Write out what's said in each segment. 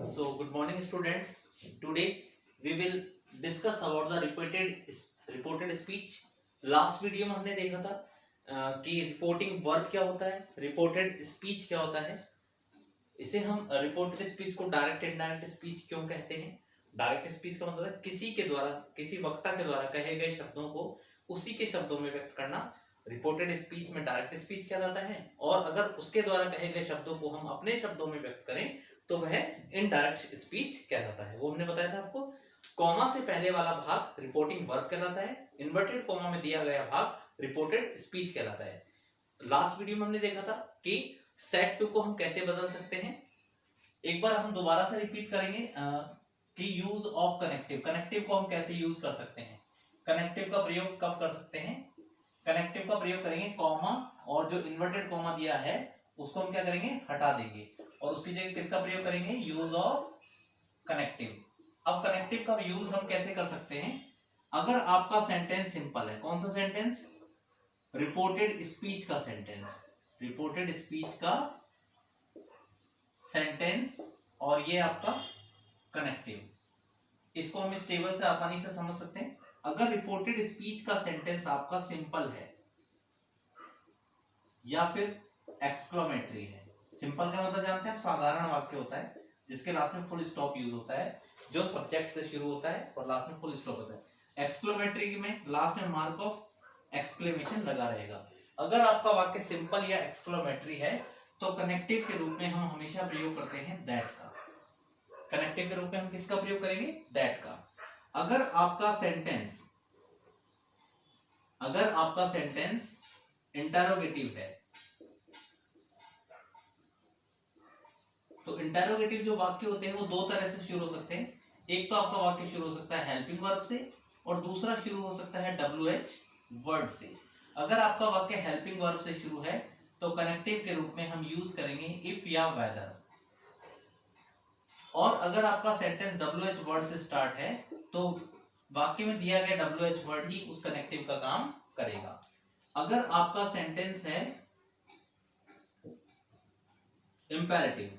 So, good morning, students. Today we will discuss about the reported speech. Last video में हमने देखा था कि रिपोर्टिंग वर्ब क्या होता है, रिपोर्टेड स्पीच क्या होता है। इसे हम रिपोर्टेड स्पीच को डायरेक्ट इनडायरेक्ट स्पीच क्यों कहते हैं। डायरेक्ट स्पीच का मतलब है किसी के द्वारा, किसी वक्ता के द्वारा कहे गए शब्दों को उसी के शब्दों में व्यक्त करना रिपोर्टेड स्पीच में डायरेक्ट स्पीच कहलाता है। और अगर उसके द्वारा कहे गए शब्दों को हम अपने शब्दों में व्यक्त करें तो वह इनडायरेक्ट स्पीच कहलाता है। वो हमने बताया था आपको। कॉमा से पहले वाला भाग रिपोर्टिंग वर्ब कहलाता है, इन्वर्टेड कॉमा में दिया गया भाग रिपोर्टेड स्पीच कहलाता है। लास्ट वीडियो में हमने देखा था कि सेट टू को हम कैसे बदल सकते हैं। एक बार हम दोबारा से रिपीट करेंगे कि यूज ऑफ कनेक्टिव, कनेक्टिव को हम कैसे यूज कर सकते हैं। कनेक्टिव का प्रयोग कब कर सकते हैं? कनेक्टिव का प्रयोग करेंगे कॉमा और जो इन्वर्टेड कॉमा दिया है उसको हम क्या करेंगे, हटा देंगे और उसकी जगह किसका प्रयोग करेंगे, यूज ऑफ कनेक्टिव। अब कनेक्टिव का यूज हम कैसे कर सकते हैं? अगर आपका सेंटेंस सिंपल है, कौन सा सेंटेंस? रिपोर्टेड स्पीच का सेंटेंस, रिपोर्टेड स्पीच का सेंटेंस और ये आपका कनेक्टिव। इसको हम इस टेबल से आसानी से समझ सकते हैं। अगर रिपोर्टेड स्पीच का सेंटेंस आपका सिंपल है या फिर एक्सक्लेमेटरी है। सिंपल का मतलब जानते हैं आप, साधारण वाक्य होता है जिसके लास्ट में फुल स्टॉप यूज होता है, जो सब्जेक्ट से शुरू होता है और लास्ट में फुल स्टॉप होता है। एक्सक्लेमेटरी में लास्ट में मार्क ऑफ एक्सक्लेमेशन लगा रहेगा। अगर आपका वाक्य सिंपल या एक्सक्लेमेटरी है तो कनेक्टिव के रूप में हम हमेशा प्रयोग करते हैं दैट का। कनेक्टिव के रूप में हम किसका प्रयोग करेंगे? दैट का। अगर आपका सेंटेंस इंटरोगेटिव है तो इंटरोगेटिव जो वाक्य होते हैं वो दो तरह से शुरू हो सकते हैं। एक तो आपका वाक्य शुरू हो सकता है हेल्पिंग वर्ब से और दूसरा शुरू हो सकता है WH वर्ड से। अगर आपका वाक्य हेल्पिंग वर्ब से शुरू है तो कनेक्टिव के रूप में हम यूज करेंगे इफ या वेदर। और अगर आपका सेंटेंस WH वर्ड से स्टार्ट है तो वाक्य में दिया गया WH वर्ड ही उस कनेक्टिव का काम करेगा। अगर आपका सेंटेंस है इंपेरेटिव,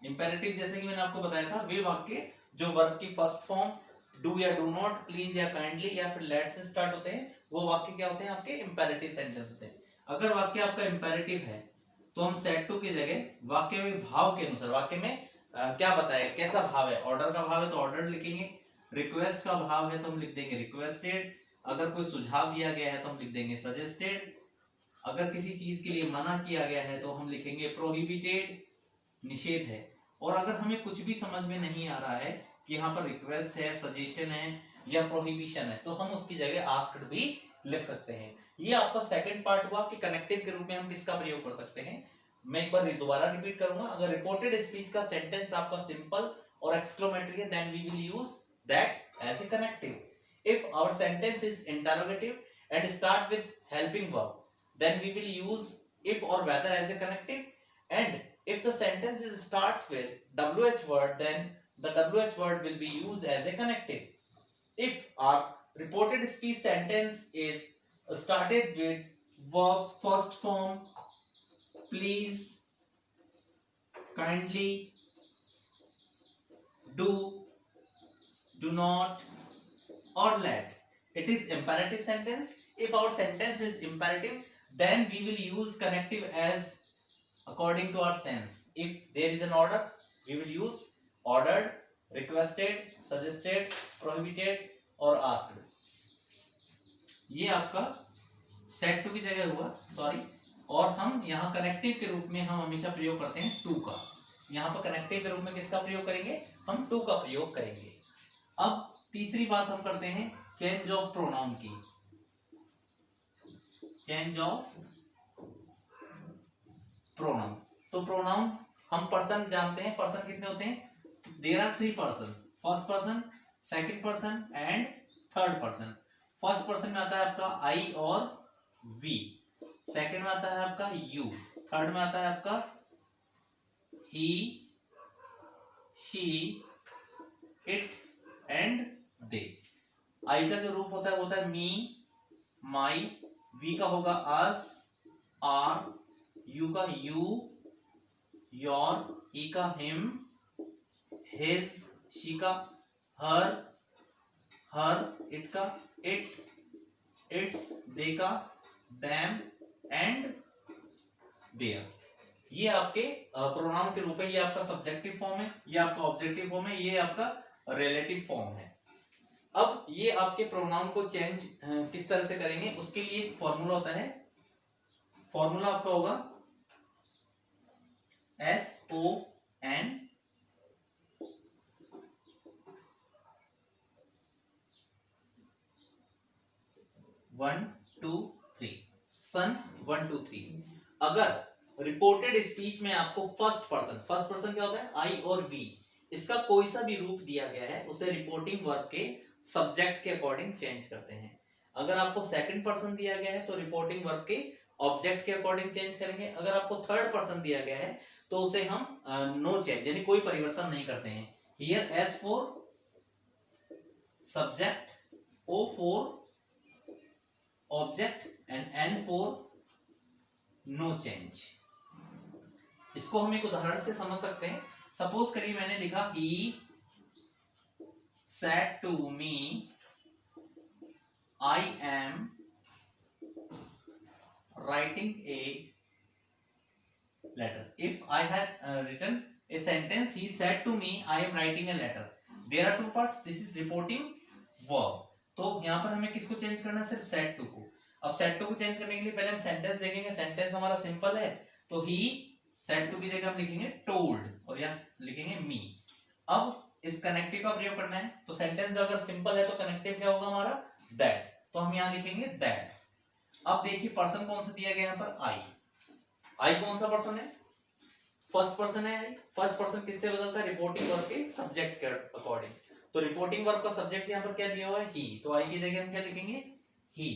इंपेरेटिव जैसे कि मैंने आपको बताया था, वे वाक्य जो वर्ब की फर्स्ट फॉर्म डू या डू नॉट, प्लीज या काइंडली या फिर लेट से स्टार्ट होते हैं, वो वाक्य क्या होते हैं? आपके इंपेरेटिव सेंटेंस होते हैं। अगर वाक्य आपका इंपेरेटिव है तो हम सेट टू की जगह वाक्य में भाव के अनुसार, वाक्य में क्या बताया, कैसा भाव है, ऑर्डर का भाव है तो ऑर्डर लिखेंगे, रिक्वेस्ट का भाव है तो हम लिख देंगे रिक्वेस्टेड, अगर कोई सुझाव दिया गया है तो हम लिख देंगे सजेस्टेड, अगर किसी चीज के लिए मना किया गया है तो हम लिखेंगे प्रोहिबिटेड, निषेध है। और अगर हमें कुछ भी समझ में नहीं आ रहा है कि यहाँ पर रिक्वेस्ट है, सजेशन है या प्रोहिबिशन है तो हम उसकी जगह आस्क्ड भी लिख सकते हैं। ये आपका सेकंड पार्ट हुआ कि कनेक्टिव के रूप में हम किसका प्रयोग कर सकते हैं। मैं एक बार दोबारा रिपीट करूंगा। अगर रिपोर्टेड स्पीच का सेंटेंस आपका सिंपल और एक्सक्लेमेटरी है then we will use that as a connective. If our sentence is interrogative and start with helping verb then we will use if or whether as a connective, and if the sentence is starts with WH word then the WH word will be used as a connective. If our reported speech sentence is started with verbs first form please, kindly, do, do not or let, it is imperative sentence. If our sentence is imperative then we will use connective as according to our sense. If there is an order we will use ordered, requested, suggested, prohibited और asked। ये आपका set to की जगह हुआ, sorry. और हम यहाँ connective के रूप में हम हमेशा प्रयोग करते हैं टू का। यहाँ पर कनेक्टिव के रूप में किसका प्रयोग करेंगे? हम टू का प्रयोग करेंगे। अब तीसरी बात हम करते हैं चेंज ऑफ प्रोनाउन की। चेंज ऑफ प्रोनाउन, तो प्रोनाउन हम पर्सन जानते हैं। पर्सन कितने होते हैं? There are 3 person, first person, second person and third person. First person में आता है आपका आई और वी, सेकंड में आता है आपका यू, थर्ड में आता है आपका ही, शी, इट एंड दे। आई का जो रूप होता है वो होता है मी, माई, वी का होगा अस, आर, यू का यू, योर, ही का हिम, हिज, शी का हर, इट का इट, इट्स, दे का देम एंड देयर। ये आपके प्रोनाउन के रूप है, ये आपका सब्जेक्टिव फॉर्म है, ये आपका ऑब्जेक्टिव फॉर्म है, ये आपका रिलेटिव फॉर्म है। अब ये आपके प्रोनाउन को चेंज किस तरह से करेंगे, उसके लिए एक फॉर्मूला होता है। फॉर्मूला आपका होगा SON 1 2 3, सन 1 2 3। अगर रिपोर्टेड स्पीच में आपको फर्स्ट पर्सन क्या होता है, आई और वी, इसका कोई सा भी रूप दिया गया है उसे रिपोर्टिंग वर्ब के सब्जेक्ट के अकॉर्डिंग चेंज करते हैं। अगर आपको सेकंड पर्सन दिया गया है तो रिपोर्टिंग वर्ब के ऑब्जेक्ट के अकॉर्डिंग चेंज करेंगे। अगर आपको थर्ड पर्सन दिया गया है तो उसे हम नो चेंज यानी कोई परिवर्तन नहीं करते हैं। Here S for subject, O for object and N for no change. इसको हम एक उदाहरण से समझ सकते हैं। सपोज करिए मैंने लिखा he said to me I am writing a letter. If I had written a sentence, he said to me I am writing a letter. There are two parts. This is reporting verb. तो यहाँ पर हमें किसको change करना है, सिर्फ said to को। अब said to को चेंज करने के लिए पहले हम सेंटेंस देखेंगे। सेंटेंस हमारा सिंपल है तो he said to की जगह हम लिखेंगे told और यहाँ लिखेंगे me। अब इस कनेक्टिव का प्रयोग करना है तो सेंटेंस अगर सिंपल है तो कनेक्टिव क्या होगा हमारा, दैट, तो हम यहाँ लिखेंगे दैट। अब देखिए पर्सन कौन सा दिया गया यहाँ पर, आई कौन सा पर्सन है, फर्स्ट पर्सन है आई। फर्स्ट पर्सन किससे बदलता है, रिपोर्टिंग वर्ब के सब्जेक्ट के अकॉर्डिंग। तो रिपोर्टिंग वर्ब का सब्जेक्ट यहाँ पर क्या दिया हुआ है, ही, तो आई की जगह हम क्या लिखेंगे, ही।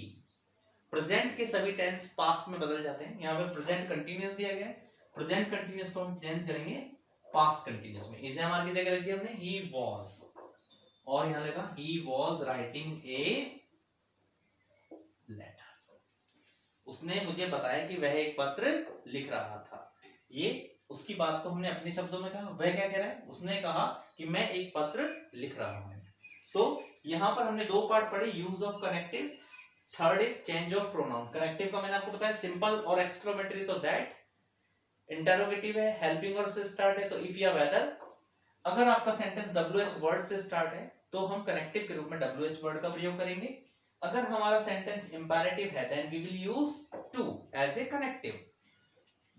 प्रेजेंट के सभी टेंस पास्ट में बदल जाते हैं। यहाँ पे प्रेजेंट कंटिन्यूअस दिया गया है, प्रेजेंट कंटिन्यूअस को हम चेंज करेंगे पास्ट कंटिन्यूअस में। इसे हमारे की जगह रख दिया हमने ही वॉज, और यहाँ लगा he was writing a letter. उसने मुझे बताया कि वह एक पत्र लिख रहा था। ये उसकी बात को हमने अपने शब्दों में कहा, वह क्या कह रहा है, उसने कहा कि मैं एक पत्र लिख रहा हूं। तो यहां पर हमने दो पार्ट पढ़े, use of connective, third is change of pronoun. Connective का मैंने आपको बताया सिंपल और एक्सक्लेमेटरी तो दैट, इंटरोगेटिव है, हेल्पिंग वर्ब से स्टार्ट है तो इफ या वेदर। अगर आपका सेंटेंस WH वर्ड से स्टार्ट है तो हम कनेक्टिव के रूप में WH वर्ड का प्रयोग करेंगे। अगर हमारा सेंटेंस इंपेरेटिव है then we will use to as a connective.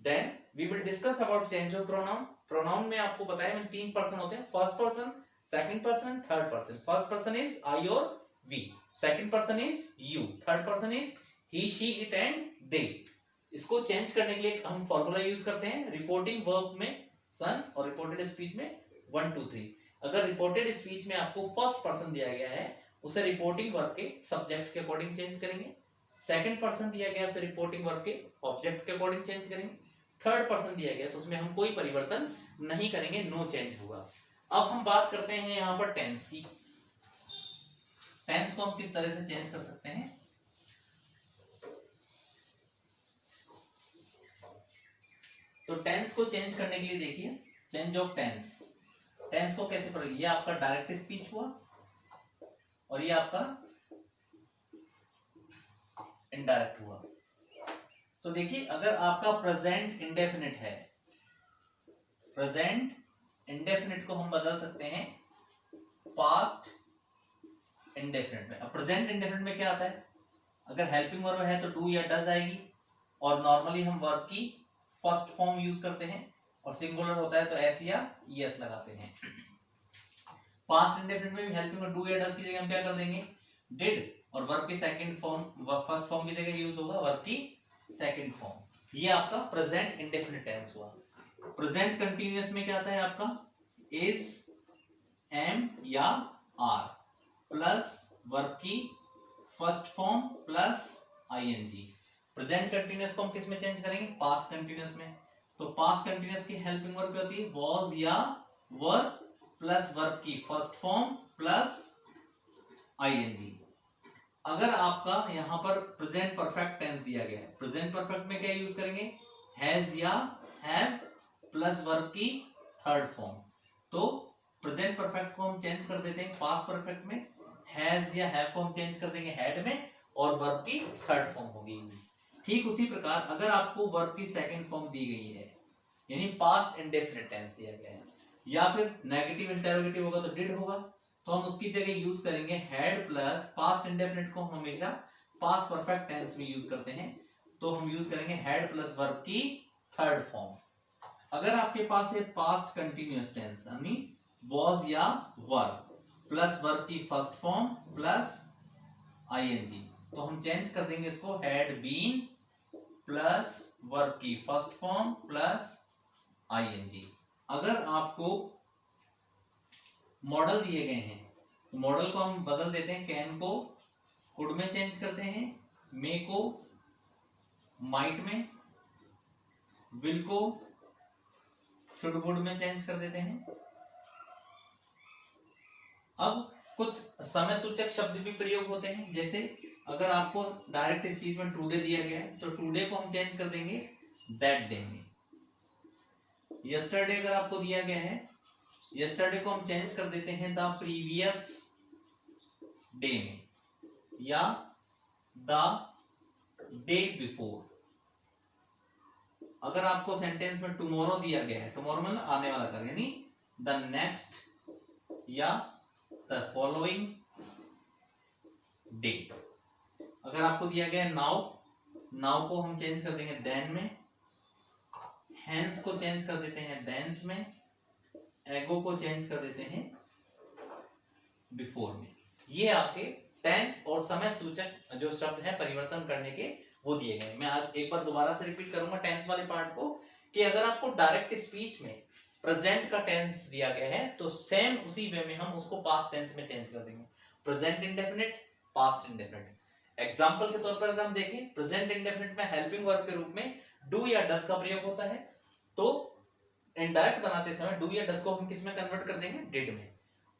Then we will discuss about change of pronoun. Pronoun में आपको बताया मैंने 3 पर्सन होते हैं, first person, second person, third person. First person is I और we, second person is you, third person is he, she, it and they. इसको change करने के लिए हम फॉर्मूला यूज करते हैं। रिपोर्टिंग वर्ब में सन और रिपोर्टेड स्पीच में 1 2 3। अगर रिपोर्टेड स्पीच में आपको फर्स्ट पर्सन दिया गया है उसे रिपोर्टिंग वर्ब के सब्जेक्ट के अकॉर्डिंग चेंज करेंगे। सेकंड पर्सन दिया गया उसे रिपोर्टिंग वर्ब के ऑब्जेक्ट के अकॉर्डिंग चेंज करेंगे। थर्ड पर्सन दिया गया तो उसमें हम कोई परिवर्तन नहीं करेंगे, नो चेंज होगा। अब हम बात करते हैं यहाँ पर टेंस की। टेंस को हम किस तरह से चेंज कर सकते हैं, तो टेंस को चेंज करने के लिए देखिए चेंज ऑफ टेंस। टेंस को कैसे पढ़ेंगे, ये आपका डायरेक्ट स्पीच हुआ और ये आपका इनडायरेक्ट हुआ। तो देखिए अगर आपका प्रेजेंट इंडेफिनिट है, प्रेजेंट इंडेफिनिट को हम बदल सकते हैं पास्ट इंडेफिनिट में। अब प्रेजेंट इंडेफिनिट में क्या आता है, अगर हेल्पिंग वर्ब है तो डू या डज आएगी, और नॉर्मली हम वर्ब की फर्स्ट फॉर्म यूज करते हैं, और सिंगुलर होता है तो एस या ईएस लगाते हैं। पास्ट इंडेफिनिट में भी हेल्पिंग वर्ब डू या डज की जगह हम क्या कर देंगे, डिड, और वर्ब की सेकंड फॉर्म फर्स्ट फॉर्म की जगह यूज होगा वर्ब की सेकंड फॉर्म। ये आपका प्रेजेंट इंडेफिनिट टेंस हुआ। प्रेजेंट कंटीन्यूअस में क्या आता है आपका, इज, एम या आर प्लस वर्ब की first form plus ING. Present continuous को हम किस में चेंज करेंगे, पास्ट कंटीन्यूअस में। तो पास्ट कंटीन्यूअस की हेल्पिंग वर्ब क्या होती है, वॉज या वर प्लस वर्ब की फर्स्ट फॉर्म प्लस आईएनजी। अगर आपका यहां पर प्रेजेंट परफेक्ट टेंस दिया गया है, प्रेजेंट परफेक्ट में क्या यूज करेंगे, हैज या हैव प्लस वर्ब की थर्ड फॉर्म। तो प्रेजेंट परफेक्ट को हम चेंज कर देते हैं पास्ट परफेक्ट में, हैज या हैव को हम चेंज कर देंगे हैड में, और वर्ब की थर्ड फॉर्म होगी यूज। ठीक उसी प्रकार अगर आपको वर्ब की सेकंड फॉर्म दी गई है, यानी पास्ट इंडेफिनिट टेंस दिया गया है, या फिर नेगेटिव इंटरोगेटिव होगा तो डिड होगा, तो हम उसकी जगह यूज करेंगे हैड प्लस पास्ट इंडेफिनिट को हम हमेशा पास्ट परफेक्ट टेंस में यूज करते हैं, तो हम यूज करेंगे हैड प्लस वर्ब की थर्ड फॉर्म। अगर आपके पास है पास्ट कंटिन्यूअस टेंस यानी वॉज या वर्ब प्लस वर्ब की फर्स्ट फॉर्म प्लस आईएनजी, तो हम चेंज कर देंगे इसको हैड बीन प्लस वर्ब की फर्स्ट फॉर्म प्लस आईएनजी। अगर आपको मॉडल दिए गए हैं तो मॉडल को हम बदल देते हैं, कैन को कुड में चेंज करते हैं, मे को माइट में, विल को शुड वुड में चेंज कर देते हैं। अब कुछ समय सूचक शब्द भी प्रयोग होते हैं, जैसे अगर आपको डायरेक्ट स्पीच में टुडे दिया गया है तो टुडे को हम चेंज कर देंगे दैट डे में। यस्टरडे अगर आपको दिया गया है, यस्टरडे को हम चेंज कर देते हैं द प्रीवियस डे में, या द डे बिफोर। अगर आपको सेंटेंस में टुमारो दिया गया है, टुमारो मतलब आने वाला कल, यानी द नेक्स्ट या द फॉलोइंग डे। अगर आपको दिया गया है नाउ, नाउ को हम चेंज कर देंगे देन में, हैंस को चेंज कर देते हैं देंस में, एगो को चेंज कर देते हैं बिफोर में। ये आपके टेंस और समय सूचक जो शब्द है परिवर्तन करने के वो दिए गए। मैं आज एक बार दोबारा से रिपीट करूंगा टेंस वाले पार्ट को, कि अगर आपको डायरेक्ट स्पीच में प्रेजेंट का टेंस दिया गया है तो सेम उसी वे में हम उसको पास्ट टेंस में चेंज कर देंगे, present indefinite past indefinite. Example के तौर पर अगर हम देखें, प्रेजेंट इंडेफिनिट में हेल्पिंग वर्ब के रूप में डू या डस का प्रयोग होता है, तो इनडायरेक्ट बनाते समय डू या डस को हम किस में कन्वर्ट कर देंगे, डिड में।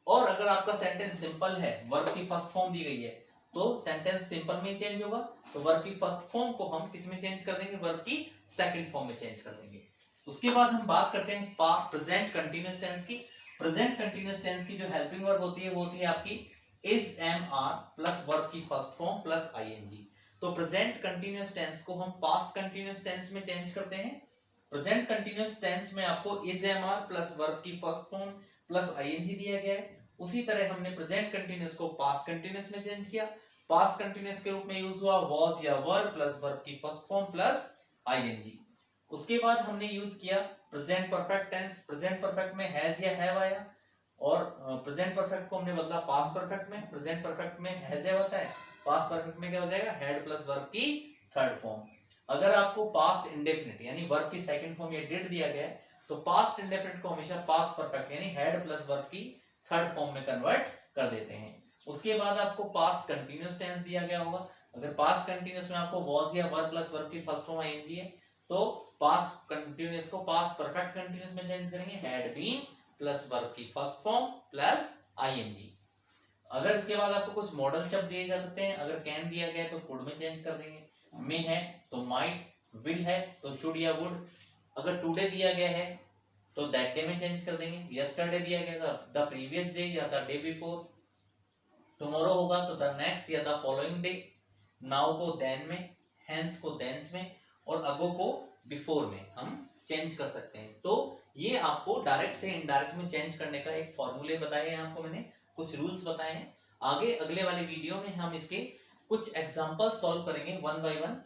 और अगर आपका सेंटेंस सिंपल है, वर्ब की फर्स्ट फॉर्म दी गई है, तो सेंटेंस सिंपल में चेंज होगा, तो वर्ब की फर्स्ट फॉर्म को हम किस में चेंज कर देंगे, वर्ब की सेकंड फॉर्म में चेंज कर देंगे। उसके बाद हम बात करते हैं प्रेजेंट कंटीन्यूअस टेंस की। प्रेजेंट कंटीन्यूअस टेंस की जो हेल्पिंग वर्ब होती है वो होती है आपकी is am are plus verb की फर्स्ट फॉर्म प्लस आईएनजी। तो प्रेजेंट कंटीन्यूअस टेंस को हम पास्ट कंटीन्यूअस टेंस में चेंज करते हैं। प्रेजेंट कंटीन्यूअस टेंस में आपको is am are plus verb की फर्स्ट फॉर्म प्लस आईएनजी दिया गया है। उसी तरह हमने प्रेजेंट कंटीन्यूअस को पास्ट कंटीन्यूअस में चेंज किया। पास्ट कंटीन्यूअस के रूप में यूज हुआ वॉज या वर प्लस वर्ब की फर्स्ट फॉर्म प्लस आईएनजी। उसके बाद हमने यूज किया present perfect tense. Present perfect में हैज या हैव आया, और प्रेजेंट परफेक्ट को हमने बदला पास्ट परफेक्ट में। प्रेजेंट परफेक्ट में हैज हैव आता है, पास्ट परफेक्ट में क्या हो जाएगा, हैड प्लस वर्ब की थर्ड फॉर्म। अगर आपको पास्ट इंडेफिनिट यानी वर्ब की सेकंड फॉर्म या डिड दिया गया है, तो पास्ट इंडेफिनिट को हमेशा पास्ट परफेक्ट यानी हैड प्लस वर्ब की थर्ड फॉर्म में कन्वर्ट कर देते हैं। उसके बाद आपको पास्ट कंटीन्यूअस टेंस दिया गया होगा। अगर पास्ट कंटीन्यूअस में आपको वॉज या वर प्लस वर्ब की फर्स्ट फॉर्म आईएनजी है, तो पास्ट कंटीन्यूअस को पास्ट परफेक्ट कंटीन्यूअस में चेंज करेंगे, हैड बीन प्लस वर्ब की फर्स्ट फॉर्म प्लस आईएनजी। अगर इसके बाद आपको कुछ मॉडल शब्द दिए जा सकते हैं। अगर कैन दिया गया है तो कुड में चेंज कर देंगे, मे है तो माइट, विल है तो शुड या वुड। अगर टुडे दिया गया है तो दैट डे में चेंज कर देंगे, यस्टरडे दिया गया था द प्रीवियस डे या द डे बिफोर, टुमारो होगा तो द नेक्स्ट या द फॉलोइंग डे, नाउ को देन में, हेंस को देंस में, और अगो को बिफोर में हम चेंज कर सकते हैं। तो ये आपको डायरेक्ट से इनडायरेक्ट में चेंज करने का एक फॉर्मूले बताए हैं, आपको मैंने कुछ रूल्स बताए हैं। आगे अगले वाले वीडियो में हम इसके कुछ एग्जांपल सॉल्व करेंगे वन बाय वन।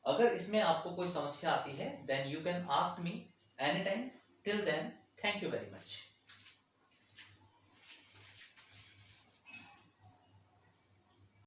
अगर इसमें आपको कोई समस्या आती है then you can ask me any time. Till then thank you very much.